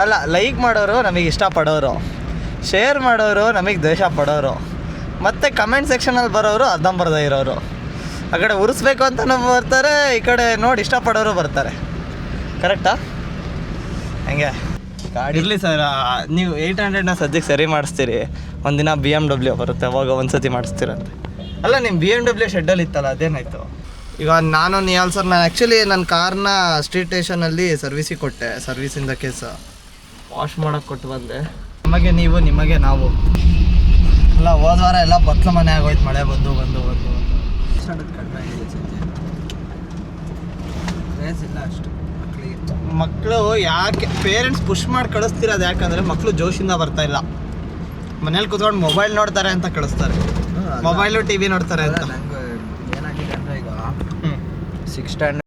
ಅಲ್ಲ, ಲೈಕ್ ಮಾಡೋರು ನಮಗೆ ಇಷ್ಟಪಡೋರು, ಶೇರ್ ಮಾಡೋರು ನಮಗೆ ದ್ವೇಷ ಪಡೋರು, ಮತ್ತು ಕಮೆಂಟ್ ಸೆಕ್ಷನಲ್ಲಿ ಬರೋರು ಅರ್ಧಂಬರ್ಧ ಇರೋರು. ಆ ಕಡೆ ಉರಿಸ್ಬೇಕು ಅಂತಲೂ ಬರ್ತಾರೆ, ಈ ಕಡೆ ನೋಡಿ ಇಷ್ಟಪಡೋರು ಬರ್ತಾರೆ. ಕರೆಕ್ಟಾ? ಹಂಗೆ ಇರಲಿ ಸರ್. ನೀವು 800ನ ಸದ್ಯಕ್ಕೆ ಸರಿ ಮಾಡಿಸ್ತೀರಿ, ಒಂದಿನ BMW ಬರುತ್ತೆ, ಅವಾಗ ಒಂದ್ಸತಿ ಮಾಡಿಸ್ತೀರಂತೆ. ಅಲ್ಲ, ನಿಮ್ಮ BMW ಶೆಡ್ಡಲ್ಲಿ ಇತ್ತಲ್ಲ, ಅದೇನಾಯಿತು? ಈಗ ನಾನು ನಿಯಾಲ್ ಸರ್, ನಾನು ಆ್ಯಕ್ಚುಲಿ ನನ್ನ ಕಾರ್ನ ಸ್ಟ್ರೀಟ್ ಸ್ಟೇಷನಲ್ಲಿ ಸರ್ವಿಸಿಗೆ ಕೊಟ್ಟೆ. ಸರ್ವಿಸಿಂದ ಕೇಸ ವಾಶ್ ಮಾಡೋಕ್ಕೆ ಕೊಟ್ಟು ಬಂದೆ. ನಮಗೆ ನೀವು, ನಿಮಗೆ ನಾವು. ಅಲ್ಲ, ಹೋದ ವಾರ ಎಲ್ಲ ಬತ್ಲ ಮನೆ ಆಗೋಯ್ತು, ಮಳೆ ಬಂದು ಕಡಿಮೆ ಆಗಿದೆ. ಇಲ್ಲ ಅಷ್ಟು ಮಕ್ಕಳು ಯಾಕೆ ಪೇರೆಂಟ್ಸ್ ಪುಷ್ ಮಾಡಿ ಕಳಿಸ್ತಿರೋದು ಯಾಕಂದರೆ ಮಕ್ಕಳು ಜೋಶಿಂದ ಬರ್ತಾ ಇಲ್ಲ. ಮನೇಲಿ ಕೂತ್ಕೊಂಡು ಮೊಬೈಲ್ ನೋಡ್ತಾರೆ ಅಂತ ಕಳಿಸ್ತಾರೆ, ಮೊಬೈಲು TV ನೋಡ್ತಾರೆ ಅಂತ. ಏನಾಗಿದೆ ಅಂದರೆ ಈಗ 6th ಸ್ಟ್ಯಾಂಡರ್ಡ್